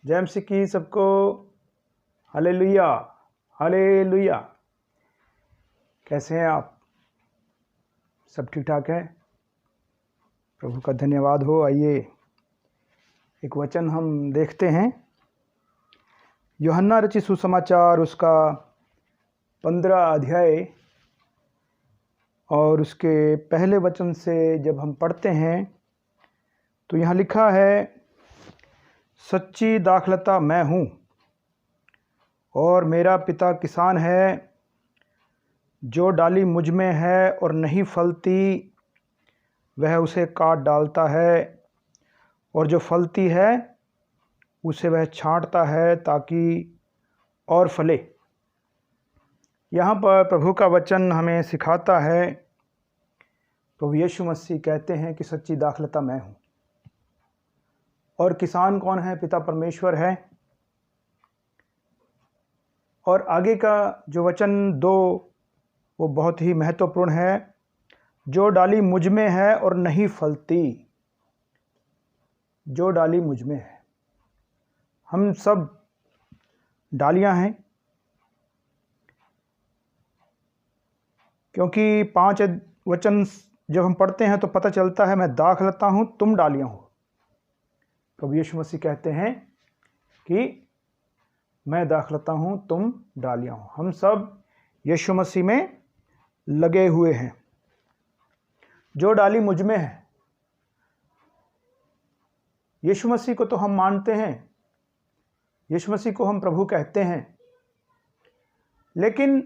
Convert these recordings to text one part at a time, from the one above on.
जय मसीह की सबको। Hallelujah hallelujah. कैसे हैं आप? सब ठीक ठाक है? प्रभु का धन्यवाद हो। आइए एक वचन हम देखते हैं। यूहन्ना रचित सुसमाचार उसका 15 अध्याय और उसके पहले वचन से जब हम पढ़ते हैं तो यहाँ लिखा है, सच्ची दाखलता मैं हूँ और मेरा पिता किसान है। जो डाली मुझ में है और नहीं फलती वह उसे काट डालता है, और जो फलती है उसे वह छांटता है ताकि और फले। यहाँ पर प्रभु का वचन हमें सिखाता है, प्रभु यीशु मसीह कहते हैं कि सच्ची दाखलता मैं हूँ। और किसान कौन है? पिता परमेश्वर है। और आगे का जो वचन 2 वो बहुत ही महत्वपूर्ण है। जो डाली मुझ में है और नहीं फलती। जो डाली मुझ में है। हम सब डालियां हैं, क्योंकि 5 वचन जब हम पढ़ते हैं तो पता चलता है, मैं दाखलता हूं तुम डालियां हो। प्रभु यीशु मसीह कहते हैं कि मैं दाखलता हूं तुम डालियां हो। हम सब यीशु मसीह में लगे हुए हैं। जो डाली मुझ में है, यीशु मसीह को तो हम मानते हैं, यीशु मसीह को हम प्रभु कहते हैं, लेकिन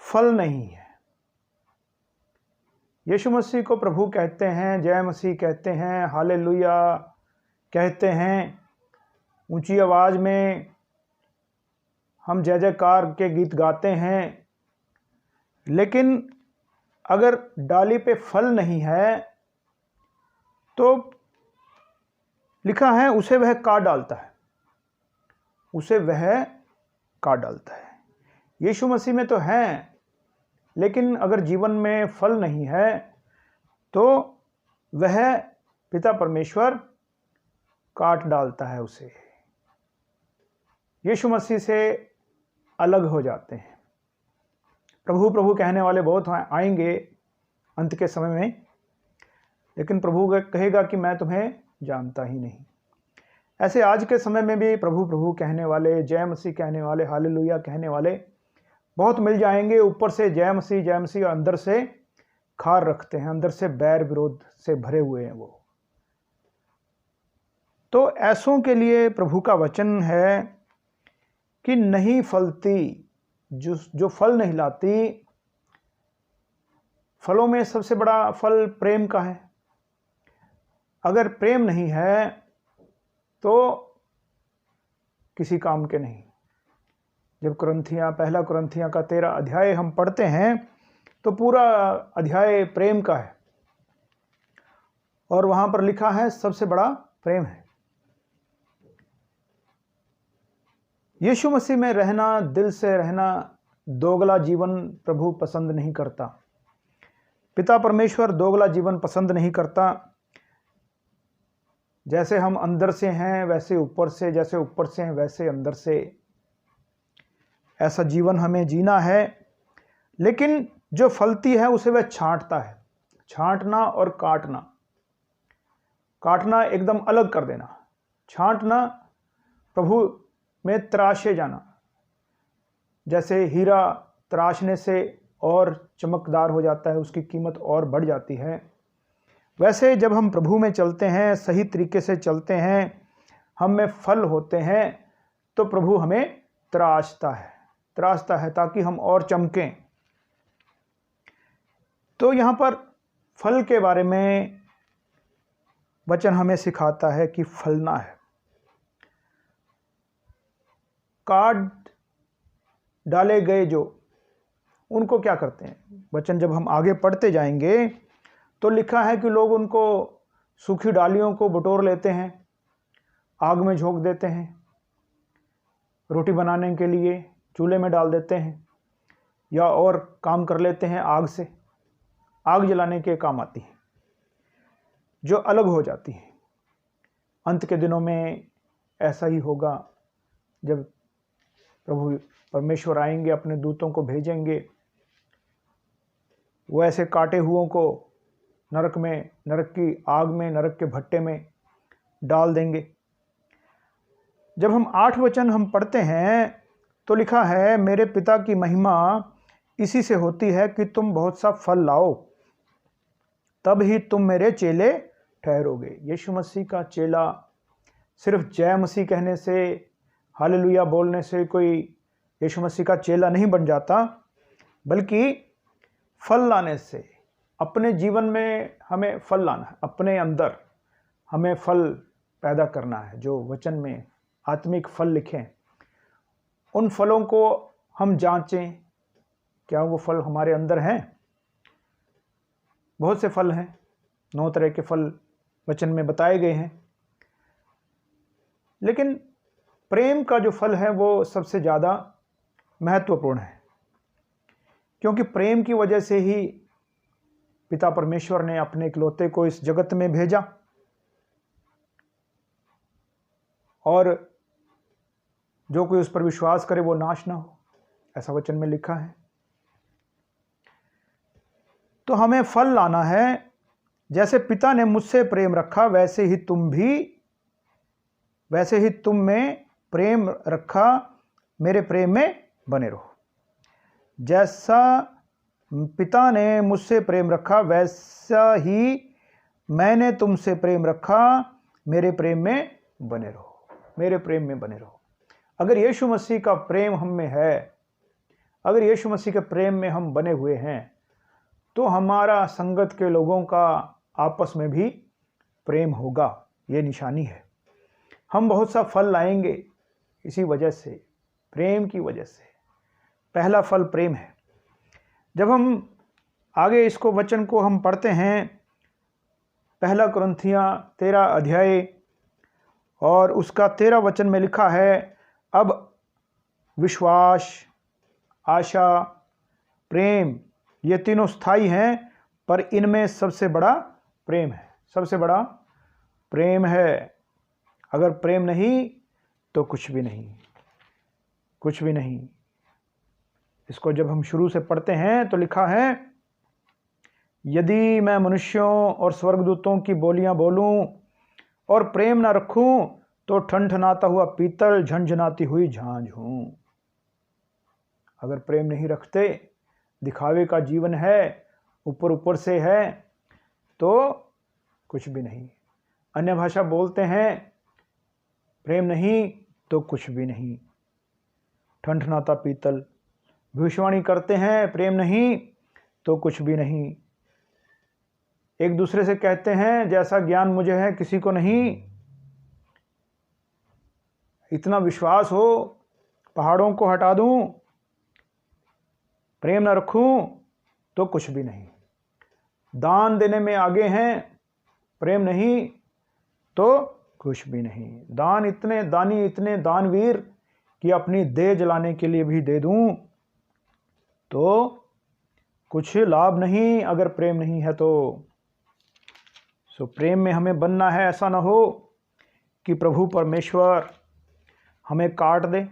फल नहीं है। यीशु मसीह को प्रभु कहते हैं, जय मसीह कहते हैं, हालेलुया कहते हैं, ऊंची आवाज में हम जय जयकार के गीत गाते हैं, लेकिन अगर डाली पे फल नहीं है तो लिखा है उसे वह काट डालता है। उसे वह काट डालता है। यीशु मसीह में तो है, लेकिन अगर जीवन में फल नहीं है तो वह पिता परमेश्वर काट डालता है उसे। यीशु मसीह से अलग हो जाते हैं। प्रभु प्रभु कहने वाले बहुत आएंगे अंत के समय में, लेकिन प्रभु कहेगा कि मैं तुम्हें जानता ही नहीं। ऐसे आज के समय में भी प्रभु प्रभु कहने वाले, जय मसीह कहने वाले, हालेलुया कहने वाले बहुत मिल जाएंगे। ऊपर से जय मसीह और अंदर से खार रखते हैं, अंदर से बैर विरोध से भरे हुए हैं वो। तो ऐसों के लिए प्रभु का वचन है कि नहीं फलती, जो फल नहीं लाती। फलों में सबसे बड़ा फल प्रेम का है। अगर प्रेम नहीं है तो किसी काम के नहीं। जब पहला कुरिन्थियों का 13 अध्याय हम पढ़ते हैं तो पूरा अध्याय प्रेम का है, और वहां पर लिखा है सबसे बड़ा प्रेम है। यीशु मसीह में रहना, दिल से रहना, दोगला जीवन प्रभु पसंद नहीं करता। पिता परमेश्वर दोगला जीवन पसंद नहीं करता। जैसे हम अंदर से हैं वैसे ऊपर से, जैसे ऊपर से हैं वैसे अंदर से, ऐसा जीवन हमें जीना है। लेकिन जो फलती है उसे वह छांटता है। छांटना और काटना, काटना एकदम अलग कर देना, छांटना प्रभु में तराशे जाना। जैसे हीरा तराशने से और चमकदार हो जाता है, उसकी कीमत और बढ़ जाती है, वैसे जब हम प्रभु में चलते हैं, सही तरीके से चलते हैं, हम में फल होते हैं, तो प्रभु हमें तराशता है ताकि हम और चमकें। तो यहाँ पर फल के बारे में वचन हमें सिखाता है कि फलना है। काट डाले गए जो, उनको क्या करते हैं? वचन जब हम आगे पढ़ते जाएंगे तो लिखा है कि लोग उनको, सूखी डालियों को बटोर लेते हैं, आग में झोंक देते हैं, रोटी बनाने के लिए चूल्हे में डाल देते हैं, या और काम कर लेते हैं आग से। आग जलाने के काम आती है, जो अलग हो जाती है। अंत के दिनों में ऐसा ही होगा जब प्रभु परमेश्वर आएंगे, अपने दूतों को भेजेंगे, वो ऐसे काटे हुओं को नरक में, नरक की आग में, नरक के भट्टे में डाल देंगे। जब हम 8 वचन हम पढ़ते हैं तो लिखा है, मेरे पिता की महिमा इसी से होती है कि तुम बहुत सा फल लाओ, तब ही तुम मेरे चेले ठहरोगे। यीशु मसीह का चेला सिर्फ जय मसीह कहने से, हालेलुया बोलने से कोई यीशु मसीह का चेला नहीं बन जाता, बल्कि फल लाने से। अपने जीवन में हमें फल लाना है, अपने अंदर हमें फल पैदा करना है। जो वचन में आत्मिक फल लिखे हैं, उन फलों को हम जांचें, क्या वो फल हमारे अंदर हैं। बहुत से फल हैं, 9 तरह के फल वचन में बताए गए हैं, लेकिन प्रेम का जो फल है वो सबसे ज़्यादा महत्वपूर्ण है, क्योंकि प्रेम की वजह से ही पिता परमेश्वर ने अपने इकलौते को इस जगत में भेजा, और जो कोई उस पर विश्वास करे वो नाश ना हो, ऐसा वचन में लिखा है। तो हमें फल लाना है। जैसे पिता ने मुझसे प्रेम रखा, वैसे ही तुम में प्रेम रखा, मेरे प्रेम में बने रहो। जैसा पिता ने मुझसे प्रेम रखा, वैसा ही मैंने तुमसे प्रेम रखा, मेरे प्रेम में बने रहो, मेरे प्रेम में बने रहो। अगर यीशु मसीह का प्रेम हम में है, अगर यीशु मसीह के प्रेम में हम बने हुए हैं, तो हमारा संगत के लोगों का आपस में भी प्रेम होगा। ये निशानी है। हम बहुत सा फल लाएंगे इसी वजह से, प्रेम की वजह से। पहला फल प्रेम है। जब हम आगे इसको वचन को हम पढ़ते हैं, 1 कुरिन्थियां 13 अध्याय और उसका 13 वचन में लिखा है, अब विश्वास, आशा, प्रेम, ये तीनों स्थायी हैं, पर इनमें सबसे बड़ा प्रेम है। सबसे बड़ा प्रेम है। अगर प्रेम नहीं तो कुछ भी नहीं, कुछ भी नहीं। इसको जब हम शुरू से पढ़ते हैं तो लिखा है, यदि मैं मनुष्यों और स्वर्गदूतों की बोलियां बोलूं और प्रेम ना रखूं, तो ठनठनाता हुआ पीतल, झनझनाती हुई झांझ हूं। अगर प्रेम नहीं रखते, दिखावे का जीवन है, ऊपर ऊपर से है, तो कुछ भी नहीं। अन्य भाषा बोलते हैं, प्रेम नहीं तो कुछ भी नहीं। ठनठनाता पीतल, भविष्यवाणी करते हैं, प्रेम नहीं तो कुछ भी नहीं। एक दूसरे से कहते हैं, जैसा ज्ञान मुझे है किसी को नहीं। इतना विश्वास हो, पहाड़ों को हटा दूं, प्रेम न रखूं तो कुछ भी नहीं। दान देने में आगे हैं, प्रेम नहीं तो कुछ भी नहीं। दान इतने दानी, इतने दानवीर कि अपनी देह जलाने के लिए भी दे दूं तो कुछ लाभ नहीं, अगर प्रेम नहीं है तो। सो प्रेम में हमें बनना है। ऐसा ना हो कि प्रभु परमेश्वर हमें काट दे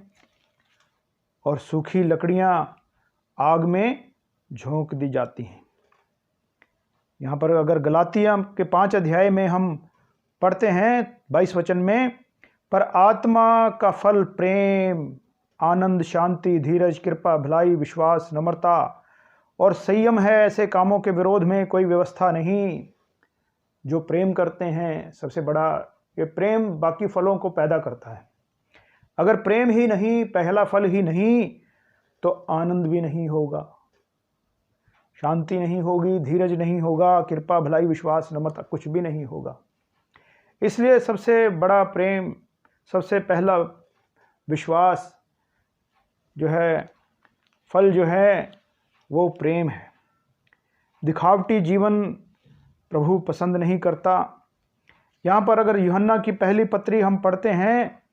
और सूखी लकड़ियां आग में झोंक दी जाती हैं। यहाँ पर अगर गलातिया के 5 अध्याय में हम पढ़ते हैं 22 वचन में, पर आत्मा का फल प्रेम, आनंद, शांति, धीरज, कृपा, भलाई, विश्वास, नम्रता और संयम है। ऐसे कामों के विरोध में कोई व्यवस्था नहीं। जो प्रेम करते हैं, सबसे बड़ा ये प्रेम बाकी फलों को पैदा करता है। अगर प्रेम ही नहीं, पहला फल ही नहीं, तो आनंद भी नहीं होगा, शांति नहीं होगी, धीरज नहीं होगा, कृपा, भलाई, विश्वास, नम्रता, कुछ भी नहीं होगा। इसलिए सबसे बड़ा प्रेम, सबसे पहला विश्वास जो है, फल जो है, वो प्रेम है। दिखावटी जीवन प्रभु पसंद नहीं करता। यहाँ पर अगर यूहन्ना की पहली पत्री हम पढ़ते हैं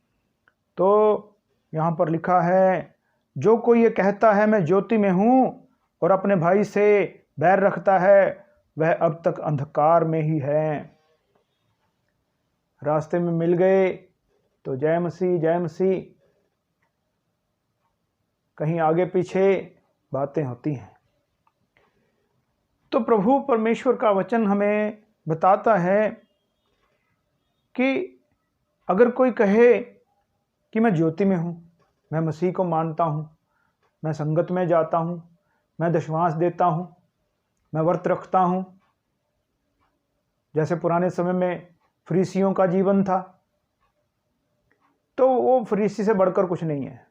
तो यहाँ पर लिखा है, जो कोई ये कहता है मैं ज्योति में हूँ और अपने भाई से बैर रखता है, वह अब तक अंधकार में ही है। रास्ते में मिल गए तो जय मसीह कहीं आगे पीछे बातें होती हैं। तो प्रभु परमेश्वर का वचन हमें बताता है कि अगर कोई कहे कि मैं ज्योति में हूँ, मैं मसीह को मानता हूँ, मैं संगत में जाता हूँ, मैं दशमांश देता हूँ, मैं व्रत रखता हूँ, जैसे पुराने समय में फरीसियों का जीवन था, तो वो फरीसी से बढ़कर कुछ नहीं है।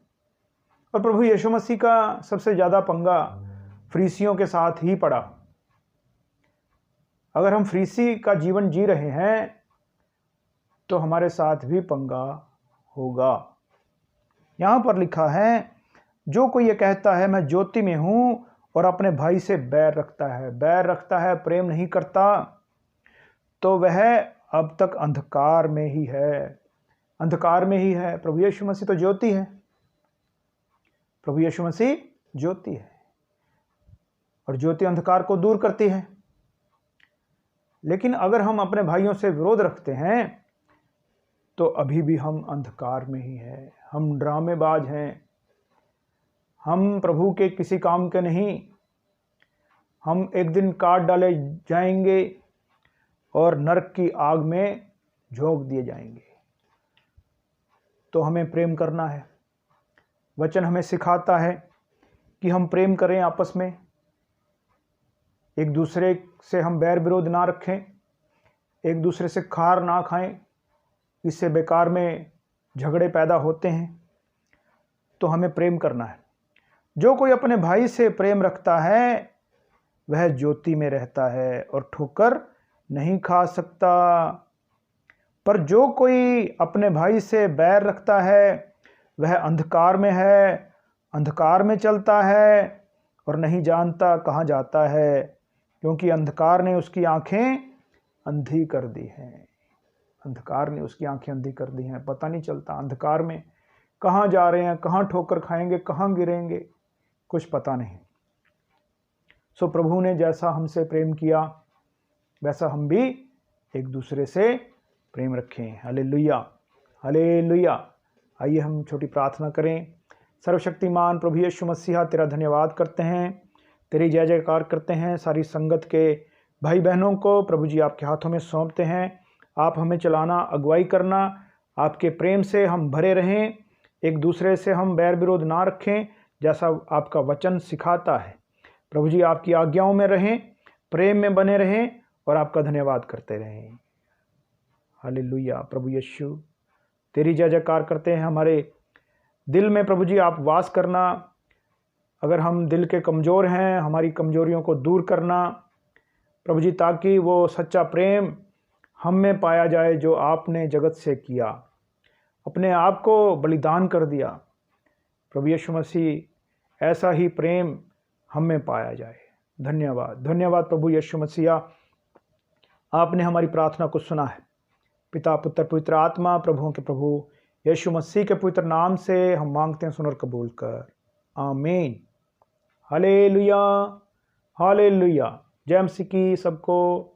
और प्रभु यीशु मसीह का सबसे ज़्यादा पंगा फरीसियों के साथ ही पड़ा। अगर हम फरीसी का जीवन जी रहे हैं तो हमारे साथ भी पंगा होगा। यहाँ पर लिखा है, जो कोई ये कहता है मैं ज्योति में हूँ और अपने भाई से बैर रखता है, प्रेम नहीं करता, तो वह अब तक अंधकार में ही है। प्रभु यीशु मसीह तो ज्योति है, प्रभु यीशु मसीह ज्योति है, और ज्योति अंधकार को दूर करती है। लेकिन अगर हम अपने भाइयों से विरोध रखते हैं तो अभी भी हम अंधकार में ही हैं, हम ड्रामेबाज हैं, हम प्रभु के किसी काम के नहीं। हम एक दिन काट डाले जाएंगे और नरक की आग में झोंक दिए जाएंगे। तो हमें प्रेम करना है। वचन हमें सिखाता है कि हम प्रेम करें आपस में, एक दूसरे से हम बैर विरोध ना रखें, एक दूसरे से खार ना खाएं, इससे बेकार में झगड़े पैदा होते हैं। तो हमें प्रेम करना है। जो कोई अपने भाई से प्रेम रखता है वह ज्योति में रहता है और ठोकर नहीं खा सकता, पर जो कोई अपने भाई से बैर रखता है वह अंधकार में है, अंधकार में चलता है और नहीं जानता कहाँ जाता है, क्योंकि अंधकार ने उसकी आंखें अंधी कर दी हैं। अंधकार ने उसकी आंखें अंधी कर दी हैं, पता नहीं चलता अंधकार में कहाँ जा रहे हैं, कहाँ ठोकर खाएंगे, कहाँ गिरेंगे, कुछ पता नहीं। सो प्रभु ने जैसा हमसे प्रेम किया वैसा हम भी एक दूसरे से प्रेम रखें। Hallelujah, hallelujah. आइए हम छोटी प्रार्थना करें। सर्वशक्तिमान प्रभु यीशु मसीहा, तेरा धन्यवाद करते हैं, तेरी जय जयकार करते हैं। सारी संगत के भाई बहनों को प्रभु जी आपके हाथों में सौंपते हैं। आप हमें चलाना, अगुवाई करना, आपके प्रेम से हम भरे रहें, एक दूसरे से हम बैर विरोध ना रखें, जैसा आपका वचन सिखाता है। प्रभु जी आपकी आज्ञाओं में रहें, प्रेम में बने रहें और आपका धन्यवाद करते रहें। हालेलुया। प्रभु यीशु, तेरी जय जयकार करते हैं। हमारे दिल में प्रभु जी आप वास करना। अगर हम दिल के कमज़ोर हैं, हमारी कमज़ोरियों को दूर करना प्रभु जी, ताकि वो सच्चा प्रेम हम में पाया जाए जो आपने जगत से किया, अपने आप को बलिदान कर दिया। प्रभु यीशु मसीह, ऐसा ही प्रेम हम में पाया जाए। धन्यवाद, धन्यवाद प्रभु यीशु मसीहा, आपने हमारी प्रार्थना को सुना है। पिता, पुत्र, पवित्र आत्मा, प्रभुओं के प्रभु यीशु मसीह के पवित्र नाम से हम मांगते हैं, सुन और कबूल कर। आमीन। Hallelujah, hallelujah. जय मसीह की सबको।